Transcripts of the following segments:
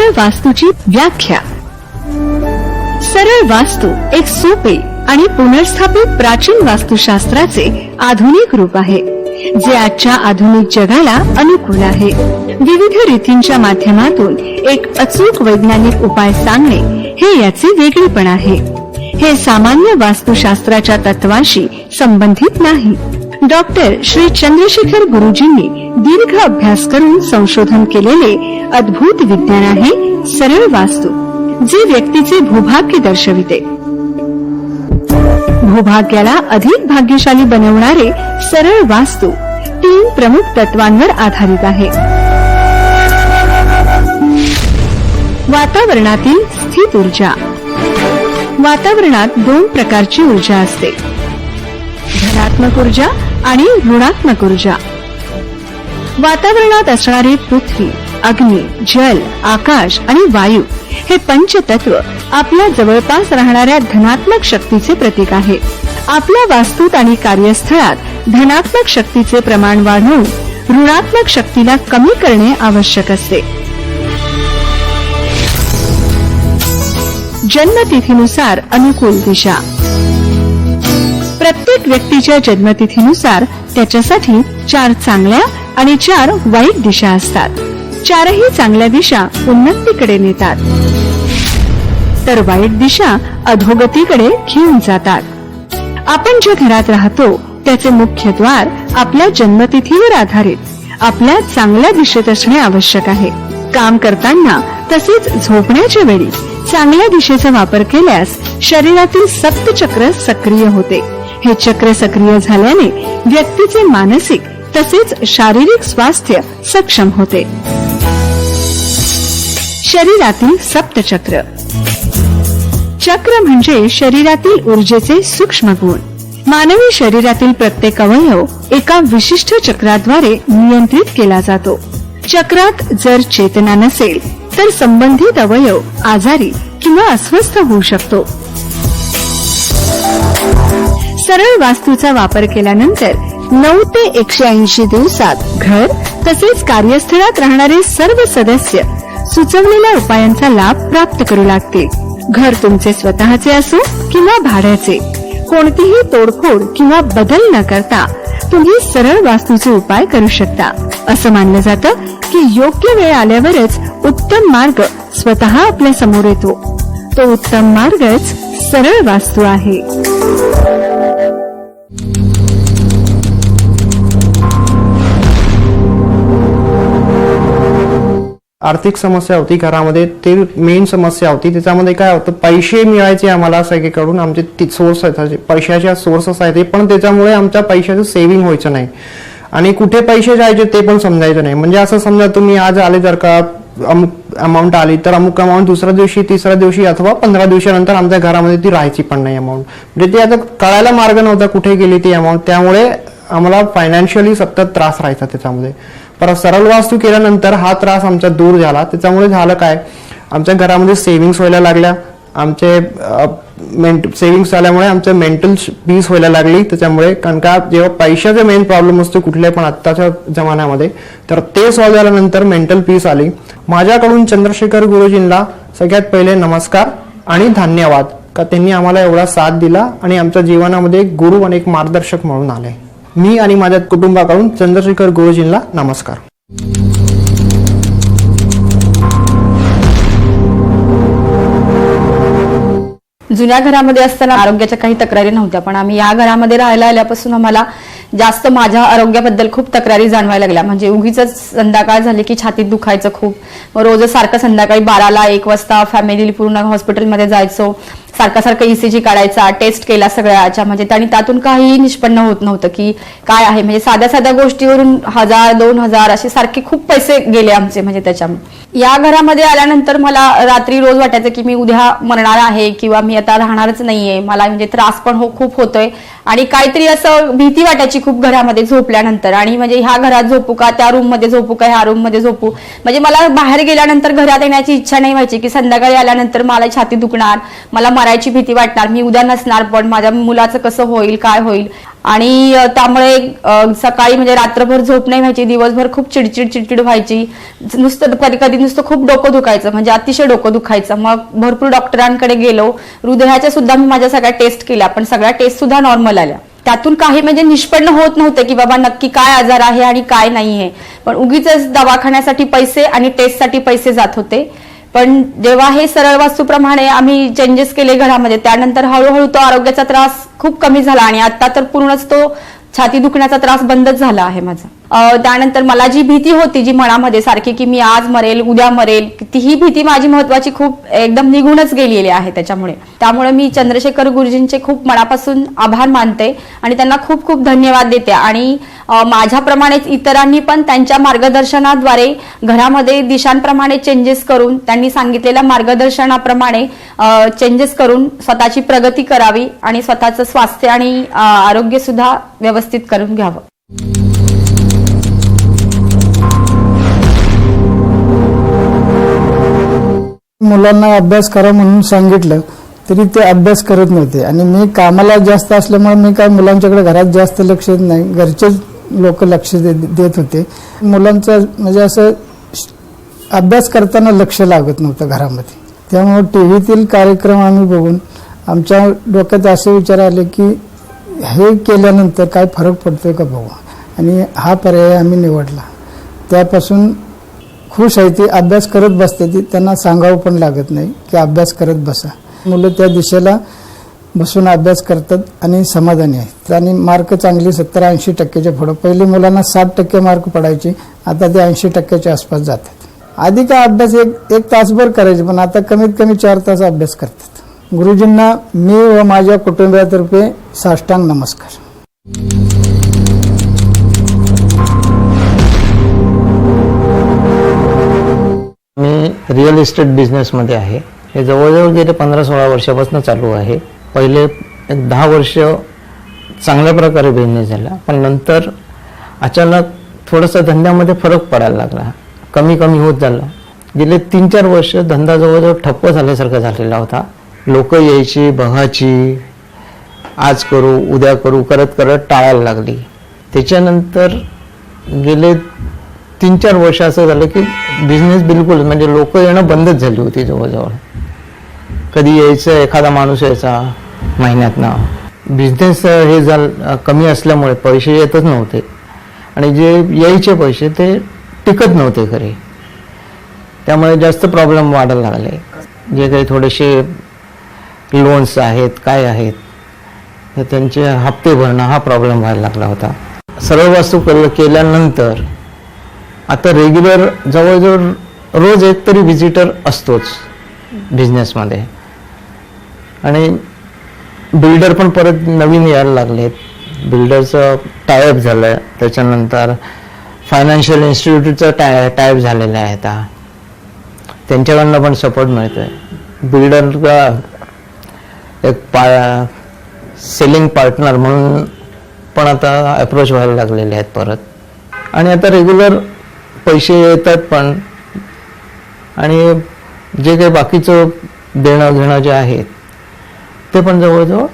सरळ वास्तूची व्याख्या. सरळ वास्तू एक सोपे आणि पुनर्स्थापित प्राचीन वास्तुशास्त्राचे आधुनिक रूप आहे, जे आजच्या आधुनिक जगाला अनुकूल आहे. विविध रीतींच्या माध्यमातून एक अचूक वैज्ञानिक उपाय सांगणे हे याचे वेगळेपण आहे. हे सामान्य वास्तुशास्त्राच्या तत्वाशी संबंधित नाही. डॉक्टर श्री चंद्रशेखर गुरुजींनी दीर्घ अभ्यास करून संशोधन केलेले अद्भुत विज्ञान आहे सरळ वास्तू, जे व्यक्तीचे भूभाग्य दर्शविते. भूभाग्याला अधिक भाग्यशाली बनवणारे सरळ वास्तू 3 प्रमुख तत्वांवर आधारित आहे. वातावरणातील स्थित ऊर्जा. वातावरणात 2 प्रकारची ऊर्जा असते, धनात्मक ऊर्जा आणि ऋणात्मक ऊर्जा. वातावरणात असणारे पृथ्वी, अग्नी, जल, आकाश आणि वायू हे पंचतत्व आपल्या जवळपास राहणाऱ्या धनात्मक शक्तीचे प्रतीक आहे. आपल्या वास्तूत आणि कार्यस्थळात धनात्मक शक्तीचे प्रमाण वाढवून ऋणात्मक शक्तीला कमी करणे आवश्यक असते. जन्मतिथीनुसार अनुकूल दिशा. प्रत्येक व्यक्तीच्या जन्मतिथीनुसार त्याच्यासाठी 4 चांगल्या आणि 4 वाईट दिशा असतात. 4ही चांगल्या दिशा उन्नतीकडे नेतात, तर वाईट दिशा अधोगतीकडे घेऊन जातात. आपण ज्या घरात राहतो त्याचे मुख्य द्वार आपल्या जन्मतिथीवर आधारित आपल्या चांगल्या दिशेत असणे आवश्यक आहे. काम करताना तसेच झोपण्याच्या वेळी चांगल्या दिशेचा वापर केल्यास शरीरातील सप्तचक्र सक्रिय होते. हे चक्र सक्रिय झाल्याने व्यक्तीचे मानसिक तसेच शारीरिक स्वास्थ्य सक्षम होते. शरीरातील सप्तचक्र. चक्र म्हणजे शरीरातील ऊर्जेचे सूक्ष्म गुण. मानवी शरीरातील प्रत्येक अवयव एका विशिष्ट चक्राद्वारे नियंत्रित केला जातो. चक्रात जर चेतना नसेल तर संबंधित अवयव आजारी किंवा अस्वस्थ होऊ शकतो. सरळ वास्तूचा वापर केल्यानंतर 9 ते 180 दिवसात घर तसेच कार्यस्थळात राहणारे सर्व सदस्य सुचवलेल्या उपायांचा लाभ प्राप्त करू लागतील. घर तुमचे स्वतःचे असो किंवा भाड्याचे, कोणतीही तोडफोड किंवा बदल न करता तुम्ही सरळ वास्तूचे उपाय करू शकता. असं मानलं जातं की योग्य वेळ आल्यावरच उत्तम मार्ग स्वतः आपल्या समोर येतो. तो उत्तम मार्गच सरळ वास्तू आहे. आर्थिक समस्या होती घरामध्ये, ते मेन समस्या होती. त्याच्यामध्ये काय होतं, पैसे मिळायचे आम्हाला सगळीकडून, आमचे सोर्स आहेत, पैशाच्या सोर्सेस आहेत, पण त्याच्यामुळे आमच्या पैशाचं सेव्हिंग व्हायचं नाही आणि कुठे पैसे जायचे ते पण समजायचं नाही. म्हणजे असं समजा तुम्ही आज आले जर का अमुक अमाऊंट आली तर अमुक अमाऊंट दुसऱ्या दिवशी, तिसऱ्या दिवशी अथवा 15 दिवसानंतर आमच्या घरामध्ये ती राहायची पण नाही अमाऊंट. म्हणजे ती आता कळायला मार्ग नव्हता कुठे गेली ती अमाऊंट. त्यामुळे आम्हाला फायनान्शियली सतत त्रास राहायचा त्याच्यामध्ये. पर सरळ वास्तू केल्यानंतर हा त्रास आमचा दूर झाला. त्याच्यामुळे झालं काय, आमच्या घरामध्ये सेव्हिंग्स व्हायला लागल्या. आमचे सेव्हिंग्स झाल्यामुळे आमचं मेंटल पीस व्हायला लागली. त्याच्यामुळे कारण का जेव्हा पैशाचा मेन प्रॉब्लेम असतो कुठले पण आत्ताच्या जमान्यामध्ये, तर ते सॉल्व्ह झाल्यानंतर मेंटल पीस आली. माझ्याकडून चंद्रशेखर गुरुजींना सगळ्यात पहिले नमस्कार आणि धन्यवाद का त्यांनी आम्हाला एवढा साथ दिला आणि आमच्या जीवनामध्ये एक गुरु आणि एक मार्गदर्शक म्हणून आले. मी आणि माझ्या कुटुंबाकडून चंद्रशेखर गुरुजींना नमस्कार. जुन्या घरामध्ये असताना आरोग्याच्या काही तक्रारी नव्हत्या, पण आम्ही या घरामध्ये राहायला आल्यापासून आम्हाला जास्त माझ्या आरोग्याबद्दल खूप तक्रारी जाणवायला लागल्या. म्हणजे उगीच संध्याकाळ झाली की छातीत दुखायचं खूप. मग रोज सारखं संध्याकाळी 12ला 1 वाजता फॅमिली पूर्ण हॉस्पिटलमध्ये जायचो. सारखं ECG काढायचा, टेस्ट केला सगळ्याच्या, म्हणजे आणि त्यातून काहीही निष्पन्न होत नव्हतं की काय आहे. म्हणजे साध्या गोष्टीवरून 1000-2000 असे सारखे खूप पैसे गेले आमचे. म्हणजे त्याच्यामुळे या घरामध्ये आल्यानंतर मला रात्री रोज वाटायचं की मी उद्या मरणार आहे किंवा मी आता राहणारच नाहीये. मला म्हणजे त्रास पण खूप होतोय आणि काहीतरी असं भीती वाटायची खूप घरामध्ये झोपल्यानंतर. आणि म्हणजे ह्या घरात झोपू का, त्या रूम मध्ये झोपू का, ह्या रूम मध्ये झोपू. म्हणजे मला बाहेर गेल्यानंतर घरात येण्याची इच्छा नाही व्हायची की संध्याकाळी आल्यानंतर मला छाती दुखणार, मला मरायची भीती वाटणार, मी उद्या नसणार, पण माझ्या मुलाचं कसं होईल, काय होईल. आणि त्यामुळे सकाळी म्हणजे रात्रभर झोप नाही व्हायची, दिवसभर खूप चिडचिड व्हायची, नुसतं कधी कधी नुसतं खूप डोकं दुखायचं, म्हणजे अतिशय डोकं दुखायचं. मग भरपूर डॉक्टरांकडे गेलो, हृदयाच्या सुद्धा मी माझ्या सगळ्या टेस्ट केल्या, पण सगळ्या टेस्ट सुद्धा नॉर्मल आल्या. त्यातून काही म्हणजे निष्पन्न होत नव्हतं की बाबा नक्की काय आजार आहे आणि काय नाहीये, पण उगीच दवाखान्यासाठी पैसे आणि टेस्टसाठी पैसे जात होते. पण जेव्हा हे सरळ वास्तूप्रमाणे आम्ही चेंजेस केले घरामध्ये, त्यानंतर हळूहळू तो आरोग्याचा त्रास खूप कमी झाला आणि आता तर पूर्णच तो छाती दुखण्याचा त्रास बंदच झाला आहे माझा. त्यानंतर मला जी भीती होती, जी मनामध्ये सारखी की मी आज मरेल उद्या मरेल, ही भीती माझी महत्वाची खूप एकदम निघूनच गेलेली आहे त्यामुळे मी चंद्रशेखर गुरुजींचे खूप मनापासून आभार मानते आणि त्यांना खूप खूप धन्यवाद देते. आणि माझ्याप्रमाणेच इतरांनी पण त्यांच्या मार्गदर्शनाद्वारे घरामध्ये दिशांप्रमाणे चेंजेस करून, त्यांनी सांगितलेल्या मार्गदर्शनाप्रमाणे चेंजेस करून स्वतःची प्रगती करावी आणि स्वतःचं स्वास्थ्य आणि आरोग्य सुद्धा व्यवस्थित करून घ्यावं. मुलांना अभ्यास करा म्हणून सांगितलं तरी ते अभ्यास करत नव्हते आणि मी कामाला जास्त असल्यामुळे मी काय मुलांच्याकडे घरात जास्त लक्ष देत नाही, घरचेच लोक लक्ष देत होते. मुलांचं म्हणजे असं अभ्यास करताना लक्ष लागत नव्हतं घरामध्ये. त्यामुळे टीव्हीतील कार्यक्रम आम्ही बघून आमच्या डोक्यात असे विचार आले की हे केल्यानंतर काय फरक पडतोय का बघू, आणि हा पर्याय आम्ही निवडला. त्यापासून खुश आहे ती, अभ्यास करत बसते ती, त्यांना सांगावं पण लागत नाही की अभ्यास करत बसा. मुलं त्या दिशेला बसून अभ्यास करतात आणि समाधानी आहेत आणि मार्क चांगली 70-80% पुढं. पहिले मुलांना 60% मार्क पडायचे, आता ते 80% आसपास जातात. आधी काय अभ्यास एक तासभर करायचे, पण आता कमीत कमी 4 तास अभ्यास करतात. गुरुजींना मी व माझ्या कुटुंबियातर्फे साष्टांग नमस्कार. मी रिअल इस्टेट बिझनेसमध्ये आहे. हे जवळजवळ गेले 15-16 वर्षापासून चालू आहे. पहिले 10 वर्ष चांगल्या प्रकारे बिझनेस झाला, पण नंतर अचानक थोडंसं धंद्यामध्ये फरक पडायला लागला, कमी होत झाला. गेले 3-4 वर्ष धंदा जवळजवळ ठप्प झाल्यासारखा झालेला होता. लोक यायची, बघायची, आज करू उद्या करू करत टाळायला लागली. त्याच्यानंतर गेले 3-4 वर्ष असं झालं की बिझनेस बिलकुल म्हणजे लोक येणं बंदच झाली होती. जवळजवळ कधी यायचं, एखादा माणूस यायचा महिन्यातनं. बिझनेस हे कमी असल्यामुळे पैसे येतच नव्हते आणि जे यायचे पैसे ते टिकत नव्हते खरे. त्यामुळे जास्त प्रॉब्लेम वाढायला लागले. जे काही थोडेसे लोन्स आहेत काय आहेत तर त्यांचे हप्ते भरणं हा प्रॉब्लेम व्हायला लागला होता. सरळ वास्तू केल्यानंतर आता रेग्युलर जवळजवळ रोज एक तरी व्हिजिटर असतोच बिझनेसमध्ये. आणि बिल्डर पण परत नवीन यायला लागलेत. बिल्डरचं टायअप झालं आहे, त्याच्यानंतर फायनान्शियल इन्स्टिट्यूटचं टायअप झालेलं आहे. आता त्यांच्याकडनं पण सपोर्ट मिळतो आहे. बिल्डरला एक सेलिंग पार्टनर म्हणून पण आता अप्रोच व्हायला लागलेले आहेत परत. आणि आता रेग्युलर पैसे येतात पण, आणि जे काही बाकीचं देणं घेणं जे आहेत ते पण जवळजवळ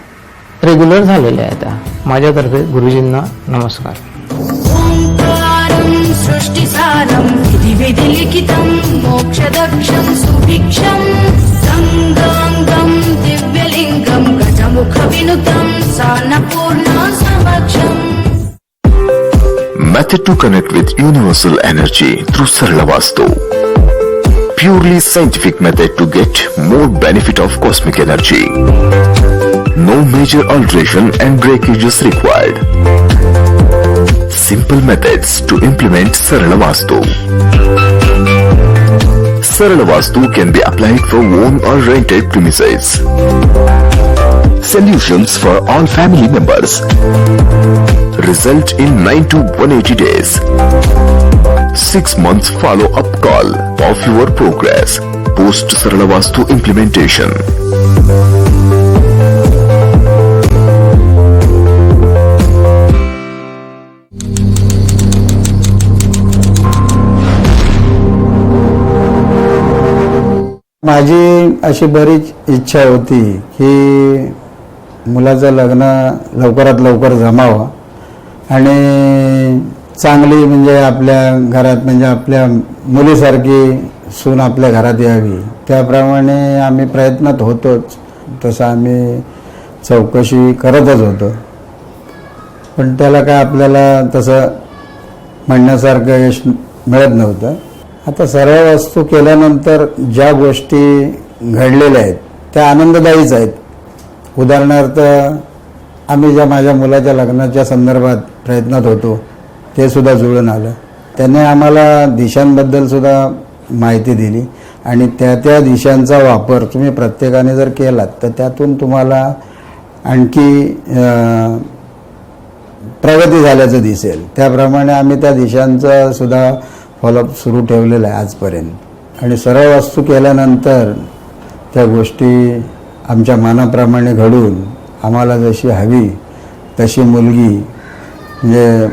रेग्युलर झालेले आहे. आता माझ्यातर्फे गुरुजींना नमस्कार. ओंकारं सृष्टिसारं विधिलिखितं मोक्षदक्षं सुभिक्षं गंगांगं दिव्यलिंगं गजमुखविनुतं सान्नपूर्णा समक्षम्. Method to connect with universal energy through Sarala Vastu. Purely scientific method to get more benefit of cosmic energy. No major alteration and breakage is required. Simple methods to implement Sarala Vastu. Sarala Vastu can be applied for own or rented premises. Solutions for all family members. Result in 9 to 180 days. 6 months follow-up call of your progress post Sarala Vastu implementation. माझी अशी बरीच इच्छा होती की मुलाचं लग्न लवकरात लवकर जमावं आणि चांगली म्हणजे आपल्या घरात म्हणजे आपल्या मुलीसारखी सून आपल्या घरात यावी त्याप्रमाणे आम्ही प्रयत्नात होतोच. तसं आम्ही चौकशी करतच होतो, पण त्याला काय आपल्याला तसं म्हणण्यासारखं यश मिळत नव्हतं. आता सर्व वस्तू केल्यानंतर ज्या गोष्टी घडलेल्या आहेत त्या आनंददायीच आहेत. उदाहरणार्थ आम्ही ज्या माझ्या मुलाच्या लग्नाच्या संदर्भात प्रयत्नात होतो ते सुद्धा जुळून आलं. त्याने आम्हाला दिशांबद्दल सुद्धा माहिती दिली आणि त्या दिशांचा वापर तुम्ही प्रत्येकाने जर केलात तर त्यातून तुम्हाला आणखी प्रगती झाल्याचं दिसेल. त्याप्रमाणे आम्ही त्या दिशांचा सुद्धा फॉलोअप सुरू ठेवलेला आहे आजपर्यंत. आणि सर्व वस्तू केल्यानंतर त्या गोष्टी आमच्या मनाप्रमाणे घडून आम्हाला जशी हवी तशी मुलगी म्हणजे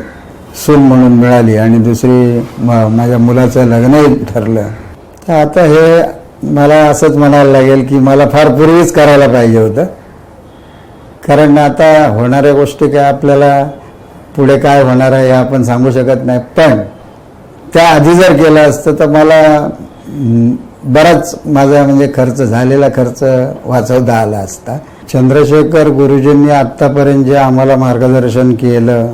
सून म्हणून मिळाली आणि दुसरी माझ्या मुलाचं लग्नही ठरलं. तर आता हे मला असंच म्हणायला लागेल की मला फार पूर्वीच करायला पाहिजे होतं, कारण आता होणाऱ्या गोष्टी काय आपल्याला पुढे काय होणार आहे हे आपण सांगू शकत नाही. पण त्याआधी जर केलं असतं तर मला बराच माझा म्हणजे खर्च झालेला खर्च वाचवता आला असता. चंद्रशेखर गुरुजींनी आत्तापर्यंत जे आम्हाला मार्गदर्शन केलं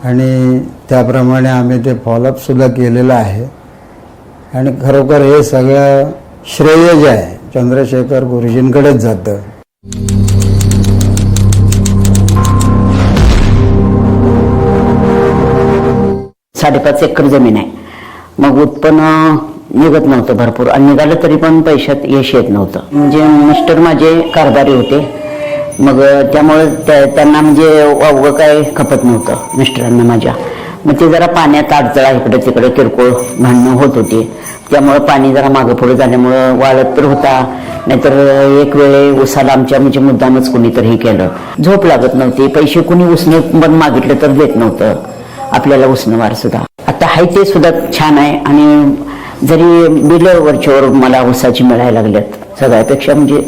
आणि त्याप्रमाणे आम्ही ते फॉलोअप सुद्धा केलेलं आहे आणि खरोखर हे सगळं श्रेय जे आहे चंद्रशेखर गुरुजींकडेच जातं. साडेपाच एकर जमीन आहे. मग उत्पन्न निघत नव्हतं भरपूर आणि निघालं तरी पण पैशात यश येत नव्हतं. म्हणजे मिस्टर माझे कारभारी होते, मग त्यामुळे त्यांना म्हणजे वावगं काय खपत नव्हतं मिस्टरांना माझ्या. मग ते जरा पाण्यात अडचळा इकडे तिकडे किरकोळ भांडणं होत होती. त्यामुळं पाणी जरा मागं पुढे झाल्यामुळं वाळत तर होता, नाहीतर एक वेळे उसाला आमच्या म्हणजे मुद्दामच कुणीतरी केलं. झोप लागत नव्हती. पैसे कुणी उसणं पण मागितलं तर देत नव्हतं आपल्याला उसणवार सुद्धा. आता हाय ते सुद्धा छान आहे आणि जरी बिलं वरच्यावर मला उसाची मिळायला लागल्यात सगळ्यापेक्षा म्हणजे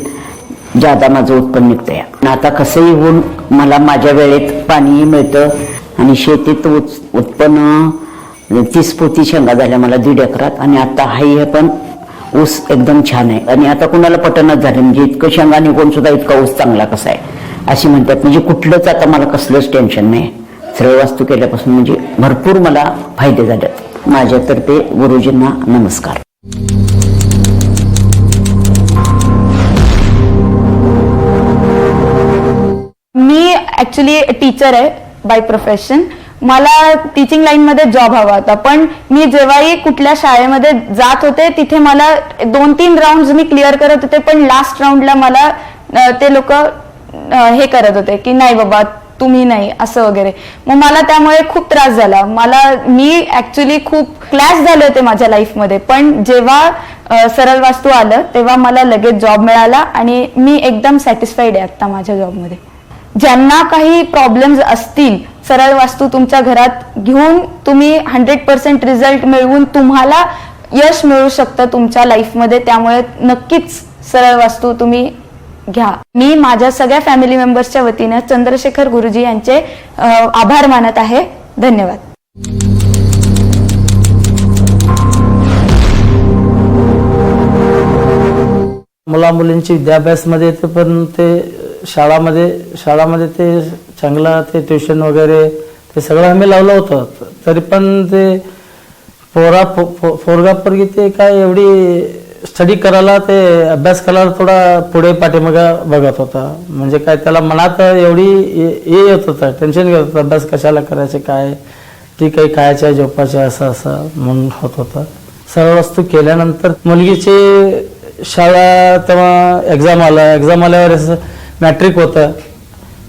ज्यादा माझं उत्पन्न निघतंय. आता कसंही होऊन मला माझ्या वेळेत पाणीही मिळतं आणि शेतीत उत्पन्न 30 पोती शेंगा झाल्या मला 1.5 एकरात आणि आता हाही हे पण ऊस एकदम छान आहे. आणि आता कुणाला पटनच झालं म्हणजे इतकं शेंगा निघून सुद्धा इतका ऊस चांगला कसा आहे अशी म्हणतात. म्हणजे कुठलंच आता मला कसलंच टेन्शन नाही. सरळ वास्तू केल्यापासून म्हणजे भरपूर मला फायदे झालेत. माझ्यातर्फे गुरुजींना नमस्कार. मी ऍक्च्युली टीचर आहे बाय प्रोफेशन. मला टीचिंग लाईन मध्ये जॉब हवा होता, पण मी जेव्हाही कुठल्या शाळेमध्ये जात होते तिथे मला 2-3 राऊंड मी क्लिअर करत होते, पण लास्ट राऊंडला मला ते लोक हे करत होते की नाही बाबा तुम्ही नाही असं वगैरे. मग मला त्यामुळे खूप त्रास झाला. मी ऍक्च्युली खूप क्लॅश झाले होते माझ्या लाईफमध्ये, पण जेव्हा सरळ वास्तू आलं तेव्हा मला लगेच जॉब मिळाला आणि मी एकदम सॅटिस्फाईड आहे आता माझ्या जॉबमध्ये. ज्यांना काही प्रॉब्लेम्स असतील सरळ वास्तू तुमच्या घरात घेऊन तुम्ही 100% रिझल्ट मिळवून तुम्हाला यश मिळू शकतं तुमच्या लाईफमध्ये. त्यामुळे नक्कीच सरळ वास्तू तुम्ही घ्या. मी माझ्या सगळ्या फॅमिली मेंबर्सच्या वतीने चंद्रशेखर गुरुजी यांचे आभार मानत आहे. धन्यवाद. मुला मुलींची विद्याभ्यासमध्ये ते पण ते शाळामध्ये ते चांगला ते ट्युशन वगैरे ते सगळं आम्ही लावलं होतं. तरी पण ते पोरगा पोरगी ते काय एवढी स्टडी करायला ते अभ्यास करायला थोडा पुढे पाठीमागा बघत होता. म्हणजे काय त्याला मनात एवढी हे येत होतं, टेन्शन घेत होतं अभ्यास कशाला करायचे काय ती काही खायच्या झोपाच्या असं म्हणून होत होतं. सरळ वस्तू केल्यानंतर मुलगीची शाळा तेव्हा एक्झाम आल्यावर मॅट्रिक होतं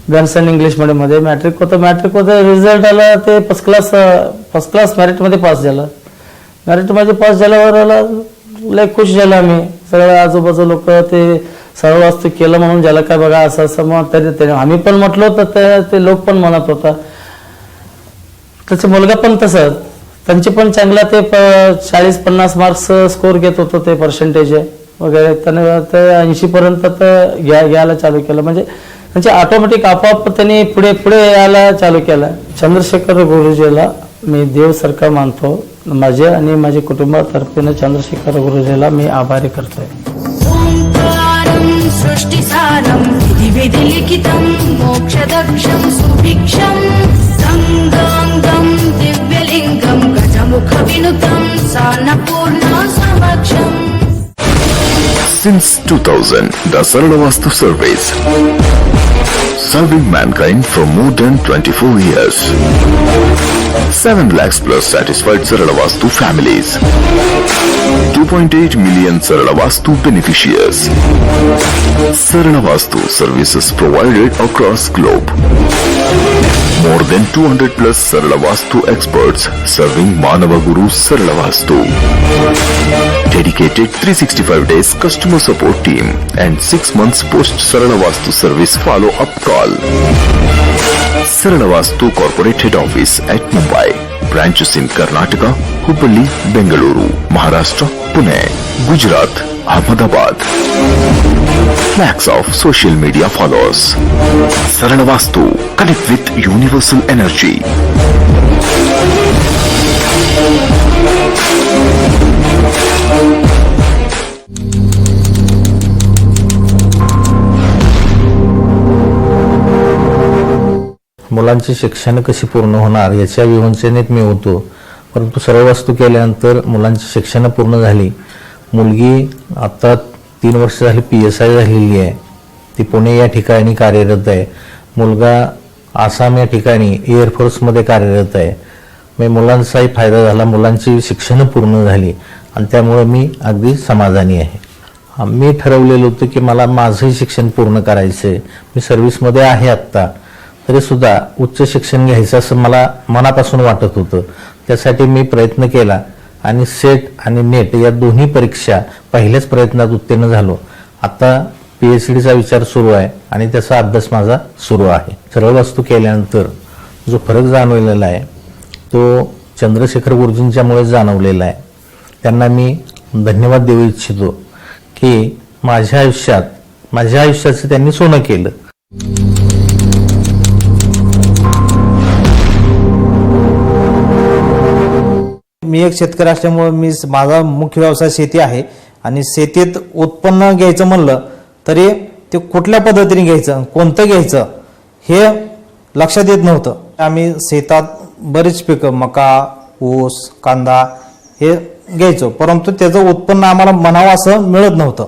बेन्सन इंग्लिश मीडियममध्ये. मॅट्रिक होतं रिझल्ट आला ते फर्स्ट क्लास मेरिटमध्ये पास झालं. मेरिटमध्ये पास झाल्यावर लय खुश झालं आम्ही सगळं. आजूबाजू लोक ते सरळ वास्तू केलं म्हणून झालं काय बघा असं मग तरी आम्ही पण म्हटलो तर ते लोक पण म्हणत होता. त्याचा मुलगा पण तसंच त्यांचे पण चांगला ते 40-50 मार्क्स स्कोर घेत होतं ते पर्सेंटेज वगैरे. त्याने ते 80 पर्यंत घ्यायला चालू केलं. म्हणजे म्हणजे ऑटोमॅटिक आपोआप त्यांनी पुढे पुढे यायला चालू केलं. चंद्रशेखर गुरुजीला मी देवसारखा मानतो. माझ्या आणि माझ्या कुटुंबातर्फे चंद्रशेखर गुरुजीला मी आभारी करतोय. ओंकारं सृष्टिसारं विधिविधिलिखितं मोक्षदक्षं सुभिक्षं गङ्गाङ्गं दिव्यलिङ्गं गजमुखविनुतं सान्नपूर्णा समक्षम्. Since 2000, the Sarala Vastu service, serving mankind for more than 24 years. 7 lakhs plus satisfied Sarala Vastu families. 2.8 million Sarala Vastu beneficiaries. Sarala Vastu services provided across globe. More than 200 plus Sarala Vastu experts serving Manava Guru Sarala Vastu. Dedicated 365 days customer support team and 6 months post Sarala Vastu service follow-up call. Sarala Vastu Corporate Head Office at Mumbai. Branches in Karnataka, Hubballi, Bengaluru, Maharashtra, Pune, Gujarat, Ahmedabad. Lakhs of social media followers. Sarala Vastu, connect with universal energy. मुलांचे शिक्षण कशी पूर्ण होणार याच्या विवंचनेत मी होतो. परंतु सर्व वस्तू केल्यानंतर मुलांची शिक्षण पूर्ण झाली. मुलगी आता 3 वर्ष झाली PSI झालेली आहे. ती पुणे या ठिकाणी कार्यरत आहे. मुलगा आसाम या ठिकाणी एअरफोर्समध्ये कार्यरत आहे. मी मुलांचाही फायदा झाला. मुलांची शिक्षण पूर्ण झाली आणि त्यामुळे मी अगदी समाधानी आहे. मी ठरवलेलं होतं की मला माझंही शिक्षण पूर्ण करायचं आहे. मी सर्व्हिसमध्ये आहे आत्ता, तरी सुद्धा उच्च शिक्षण घ्यायचं असं मला मनापासून वाटत होतं. त्यासाठी मी प्रयत्न केला आणि सेट आणि नेट या दोन्ही परीक्षा पहिल्याच प्रयत्नात उत्तीर्ण झालो. आता PhDचा विचार सुरू आहे आणि त्याचा अभ्यास माझा सुरू आहे. सर्व वस्तू केल्यानंतर जो फरक जाणवलेला आहे तो चंद्रशेखर गुरुजींच्यामुळे जाणवलेला आहे. त्यांना मी धन्यवाद देऊ इच्छितो की माझ्या आयुष्याचं त्यांनी सोनं केलं. मी एक शेतकरी असल्यामुळे माझा मुख्य व्यवसाय शेती आहे आणि शेतीत उत्पन्न घ्यायचं म्हणलं तरी ते कुठल्या पद्धतीने घ्यायचं, कोणतं घ्यायचं हे लक्षात येत नव्हतं. आम्ही शेतात बरीच पिकं मका, ऊस, कांदा हे घ्यायचो, परंतु त्याचं उत्पन्न आम्हाला म्हणावं असं मिळत नव्हतं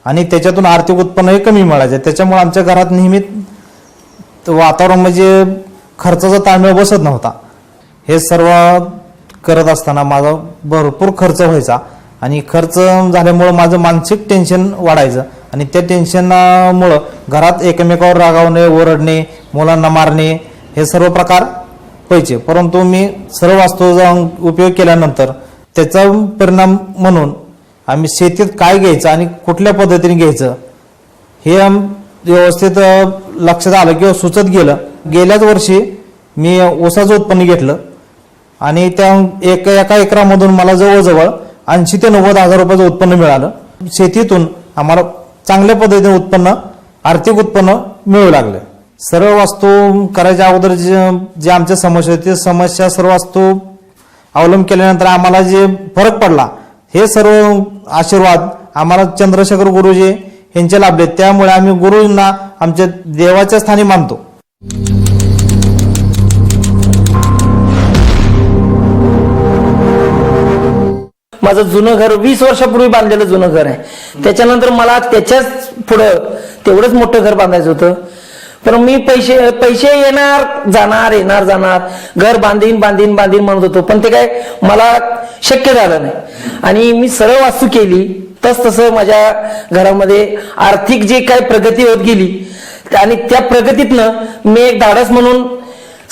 आणि त्याच्यातून आर्थिक उत्पन्न हे कमी मिळायचं. त्याच्यामुळे आमच्या घरात नेहमी वातावरण म्हणजे खर्चाचा ताळमेळ बसत नव्हता. हे सर्व करत असताना माझा भरपूर खर्च व्हायचा आणि खर्च झाल्यामुळं माझं मानसिक टेन्शन वाढायचं आणि त्या टेन्शनमुळं घरात एकमेकावर रागावणे, ओरडणे, मुलांना मारणे हे सर्व प्रकार व्हायचे. परंतु मी सर्व वास्तूचा उपयोग केल्यानंतर त्याचा परिणाम म्हणून आम्ही शेतीत काय घ्यायचं आणि कुठल्या पद्धतीने घ्यायचं हे व्यवस्थित लक्षात आलं किंवा सुचत गेलं. गेल्याच वर्षी मी ऊसाचं उत्पन्न घेतलं आणि त्या एका एकरामधून मला जवळजवळ 80 ते 90 हजार रुपयाचं उत्पन्न मिळालं. शेतीतून आम्हाला चांगल्या पद्धतीने उत्पन्न, आर्थिक उत्पन्न मिळू लागलं. सर्व वास्तू करायच्या अगोदर जे आमच्या समस्या होती, ते समस्या सर्व वास्तू अवलंब केल्यानंतर आम्हाला जे फरक पडला हे सर्व आशीर्वाद आम्हाला चंद्रशेखर गुरुजी यांचे लाभले. त्यामुळे आम्ही गुरुजींना आमच्या देवाच्या स्थानी मानतो. माझं जुनं घर 20 वर्षापूर्वी बांधलेलं जुनं घर आहे. त्याच्यानंतर मला त्याच्याच पुढं तेवढंच मोठं घर बांधायचं होतं. पण मी पैसे येणार जाणार घर बांधीन म्हणत होतो, पण ते काय मला शक्य झालं नाही. आणि मी सरळ वास्तू केली तसं माझ्या घरामध्ये आर्थिक जे काय प्रगती होत गेली आणि त्या प्रगतीतनं मी एक धाडस म्हणून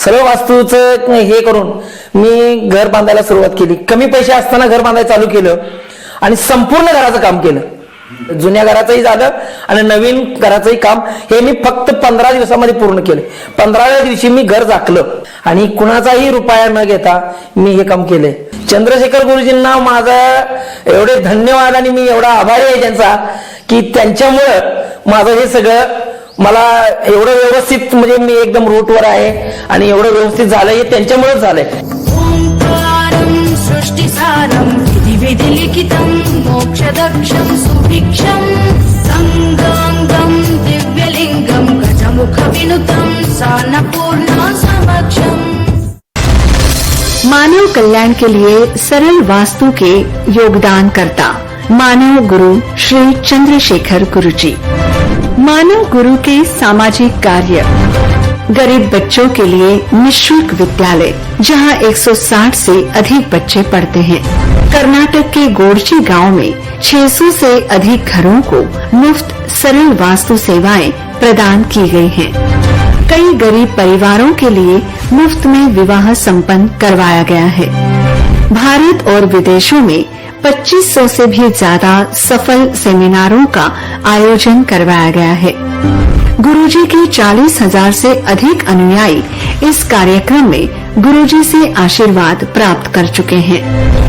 सरळ वास्तूचं हे करून मी घर बांधायला सुरुवात केली. कमी पैसे असताना घर बांधायला चालू केलं आणि संपूर्ण घराचं काम केलं. जुन्या घराचंही झालं आणि नवीन घराचंही काम हे मी फक्त 15 दिवसामध्ये पूर्ण केलं. 15व्या दिवशी मी घर झाकलं आणि कुणाचाही रुपया न घेता मी हे काम केलंय. चंद्रशेखर गुरुजींना माझा एवढे धन्यवाद आणि मी एवढा आभारी आहे त्यांचा की त्यांच्यामुळं माझं हे सगळं मला एवढं व्यवस्थित म्हणजे मी एकदम रूटवर आहे आणि एवढं व्यवस्थित झालंय हे त्यांच्यामुळेच झालंय. ओंकारं सृष्टिसारं विधिलिखितं मोक्षदक्षं सुभिक्षं गंगांगं दिव्यलिंगं गजमुखविनुतं सान्नपूर्णा समक्षम्. मानव कल्याण के लिए सरल वास्तु के योगदान करता मानव गुरु श्री चंद्रशेखर गुरुजी. मानव गुरु के सामाजिक कार्य, गरीब बच्चों के लिए निःशुल्क विद्यालय जहां 160 से अधिक बच्चे पढ़ते हैं. कर्नाटक के गोरची गांव में 600 से अधिक घरों को मुफ्त सरल वास्तु सेवाएं प्रदान की गई हैं. कई गरीब परिवारों के लिए मुफ्त में विवाह संपन्न करवाया गया है. भारत और विदेशों में 2500 से भी ज्यादा सफल सेमिनारों का आयोजन करवाया गया है. गुरुजी के 40,000 से अधिक अनुयायी इस कार्यक्रम में गुरुजी से आशीर्वाद प्राप्त कर चुके हैं.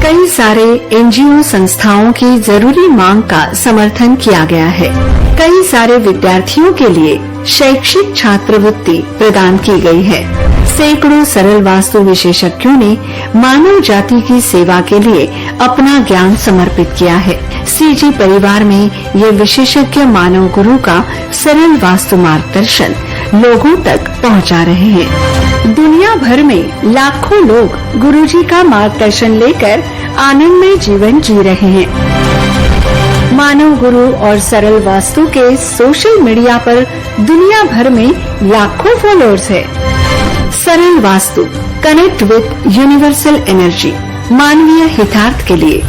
कई सारे एनजीओ संस्थाओं की जरूरी मांग का समर्थन किया गया है. कई सारे विद्यार्थियों के लिए शैक्षिक छात्रवृत्ति प्रदान की गई है. सैकड़ों सरल वास्तु विशेषज्ञों ने मानव जाति की सेवा के लिए अपना ज्ञान समर्पित किया है. सीजी परिवार में ये विशेषज्ञ मानव गुरु का सरल वास्तु मार्गदर्शन लोगों तक पहुंचा रहे हैं. दुनिया भर में लाखों लोग गुरुजी का मार्गदर्शन लेकर आनंदमय जीवन जी रहे हैं. मानव गुरु और सरल वास्तु के सोशल मीडिया पर दुनिया भर में लाखों फॉलोअर्स है. सरल वास्तु, कनेक्ट विद यूनिवर्सल एनर्जी, मानवीय हितार्थ के लिए.